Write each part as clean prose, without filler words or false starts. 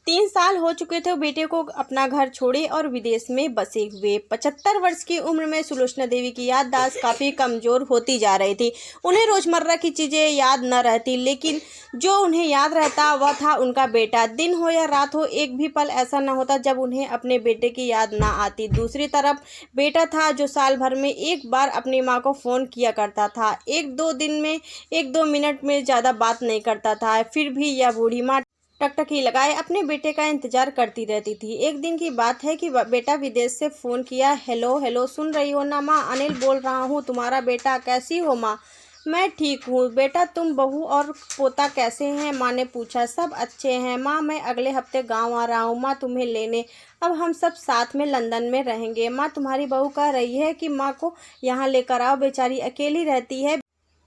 3 साल हो चुके थे बेटे को अपना घर छोड़े और विदेश में बसे हुए। 75 वर्ष की उम्र में सुलोचना देवी की याददाश्त काफ़ी कमज़ोर होती जा रही थी। उन्हें रोज़मर्रा की चीज़ें याद न रहती, लेकिन जो उन्हें याद रहता वह था उनका बेटा। दिन हो या रात हो, एक भी पल ऐसा न होता जब उन्हें अपने बेटे की याद ना आती। दूसरी तरफ बेटा था जो साल भर में एक बार अपनी माँ को फ़ोन किया करता था। 1-2 दिन में 1-2 मिनट में ज़्यादा बात नहीं करता था, फिर भी यह बूढ़ी माँ टकटकी लगाए अपने बेटे का इंतजार करती रहती थी। एक दिन की बात है कि बेटा विदेश से फ़ोन किया। हेलो हेलो, सुन रही हो ना माँ? अनिल बोल रहा हूँ, तुम्हारा बेटा। कैसी हो माँ? मैं ठीक हूँ बेटा, तुम बहू और पोता कैसे हैं? माँ ने पूछा। सब अच्छे हैं माँ, मैं अगले हफ्ते गांव आ रहा हूँ माँ तुम्हें लेने। अब हम सब साथ में लंदन में रहेंगे। माँ तुम्हारी बहू कह रही है कि माँ को यहाँ लेकर आओ, बेचारी अकेली रहती है।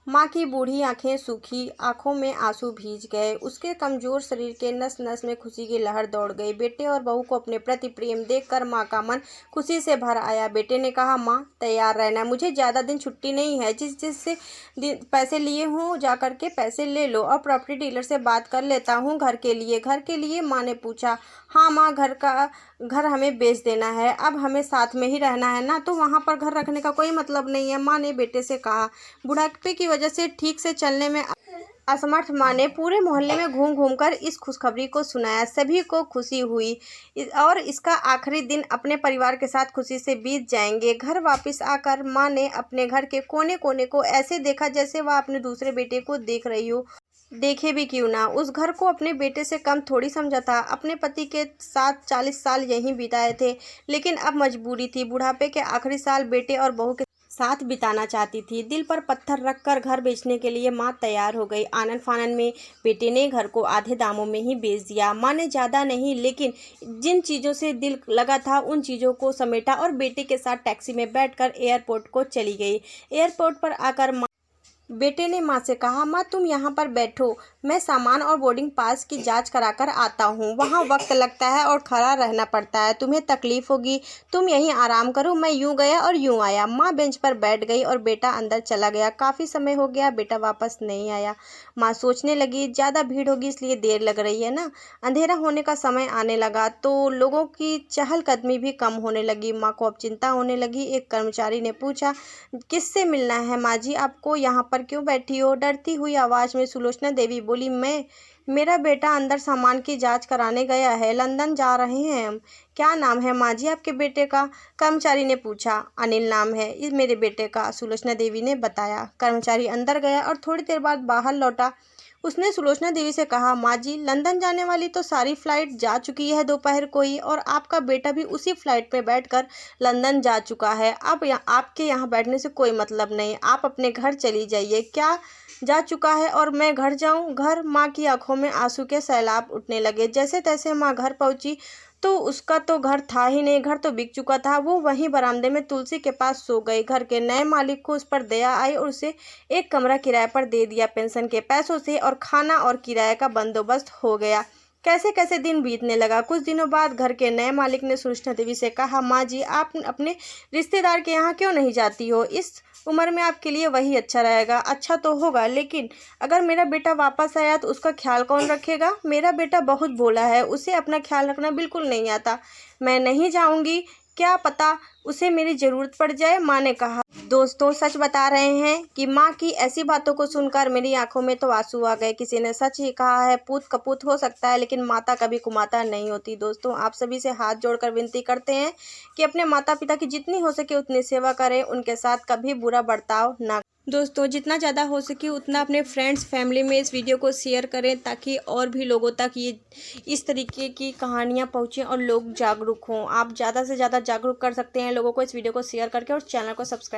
माँ की बूढ़ी आंखें सूखी, आंखों में आंसू भीज गए। उसके कमजोर शरीर के नस नस में खुशी की लहर दौड़ गई। बेटे और बहू को अपने प्रति प्रेम देखकर माँ का मन खुशी से भर आया। बेटे ने कहा, माँ तैयार रहना, मुझे ज़्यादा दिन छुट्टी नहीं है। जिससे पैसे लिए हों जा कर के पैसे ले लो, और प्रॉपर्टी डीलर से बात कर लेता हूँ घर के लिए। घर के लिए? माँ ने पूछा। हाँ माँ, घर हमें बेच देना है। अब हमें साथ में ही रहना है ना, तो वहाँ पर घर रखने का कोई मतलब नहीं है, माँ ने बेटे से कहा। बुढ़ापे की वजह से ठीक से चलने में असमर्थ माँ ने पूरे मोहल्ले में घूम घूम कर इस खुशखबरी को सुनाया। सभी को खुशी हुई और इसका आखिरी दिन अपने परिवार के साथ खुशी से बीत जाएंगे। घर वापस आकर माँ ने अपने घर के कोने कोने को ऐसे देखा जैसे वह अपने दूसरे बेटे को देख रही हो। देखे भी क्यों ना, उस घर को अपने बेटे से कम थोड़ी समझा था। अपने पति के साथ 40 साल यहीं बिताए थे, लेकिन अब मजबूरी थी। बुढ़ापे के आखिरी साल बेटे और बहू के साथ बिताना चाहती थी। दिल पर पत्थर रखकर घर बेचने के लिए माँ तैयार हो गई। आनन फानन में बेटे ने घर को आधे दामों में ही बेच दिया। माँ ने ज़्यादा नहीं, लेकिन जिन चीज़ों से दिल लगा था उन चीज़ों को समेटा और बेटे के साथ टैक्सी में बैठकर एयरपोर्ट को चली गई। एयरपोर्ट पर आकर बेटे ने माँ से कहा, माँ तुम यहाँ पर बैठो, मैं सामान और बोर्डिंग पास की जांच कराकर आता हूँ। वहाँ वक्त लगता है और खड़ा रहना पड़ता है, तुम्हें तकलीफ होगी, तुम यहीं आराम करो। मैं यूँ गया और यूँ आया। माँ बेंच पर बैठ गई और बेटा अंदर चला गया। काफ़ी समय हो गया, बेटा वापस नहीं आया। माँ सोचने लगी, ज़्यादा भीड़ होगी इसलिए देर लग रही है ना। अंधेरा होने का समय आने लगा तो लोगों की चहलकदमी भी कम होने लगी। माँ को अब चिंता होने लगी। एक कर्मचारी ने पूछा, किससे मिलना है माँ जी आपको? यहाँ पर क्यों बैठी हो? डरती हुई आवाज़ में सुलोचना देवी बोली, मेरा बेटा अंदर सामान की जांच कराने गया है, लंदन जा रहे हैं हम। क्या नाम है माँ जी आपके बेटे का? कर्मचारी ने पूछा। अनिल नाम है इस मेरे बेटे का, सुलोचना देवी ने बताया। कर्मचारी अंदर गया और थोड़ी देर बाद बाहर लौटा। उसने सुलोचना देवी से कहा, माँ जी लंदन जाने वाली तो सारी फ्लाइट जा चुकी है दोपहर को ही, और आपका बेटा भी उसी फ्लाइट पे बैठकर लंदन जा चुका है। अब आपके यहाँ बैठने से कोई मतलब नहीं, आप अपने घर चली जाइए। क्या जा चुका है और मैं घर जाऊँ? घर? माँ की आंखों में आंसू के सैलाब उठने लगे। जैसे तैसे माँ घर पहुँची तो उसका तो घर था ही नहीं, घर तो बिक चुका था। वो वहीं बरामदे में तुलसी के पास सो गई। घर के नए मालिक को उस पर दया आई और उसे एक कमरा किराए पर दे दिया पेंशन के पैसों से, और खाना और किराए का बंदोबस्त हो गया। कैसे कैसे दिन बीतने लगा। कुछ दिनों बाद घर के नए मालिक ने सुलोचना देवी से कहा, माँ जी आप अपने रिश्तेदार के यहाँ क्यों नहीं जाती हो? इस उम्र में आपके लिए वही अच्छा रहेगा। अच्छा तो होगा, लेकिन अगर मेरा बेटा वापस आया तो उसका ख्याल कौन रखेगा? मेरा बेटा बहुत भोला है, उसे अपना ख्याल रखना बिल्कुल नहीं आता। मैं नहीं जाऊँगी, क्या पता उसे मेरी ज़रूरत पड़ जाए, माँ ने कहा। दोस्तों सच बता रहे हैं कि माँ की ऐसी बातों को सुनकर मेरी आंखों में तो आंसू आ गए। किसी ने सच ही कहा है, पूत कपूत हो सकता है लेकिन माता कभी कुमाता नहीं होती। दोस्तों आप सभी से हाथ जोड़कर विनती करते हैं कि अपने माता पिता की जितनी हो सके उतनी सेवा करें, उनके साथ कभी बुरा बर्ताव ना। दोस्तों जितना ज़्यादा हो सके उतना अपने फ्रेंड्स फैमिली में इस वीडियो को शेयर करें, ताकि और भी लोगों तक ये इस तरीके की कहानियाँ पहुँचें और लोग जागरूक हों। आप ज़्यादा से ज़्यादा जागरूक कर सकते हैं लोगों को इस वीडियो को शेयर करके, और चैनल को सब्सक्राइब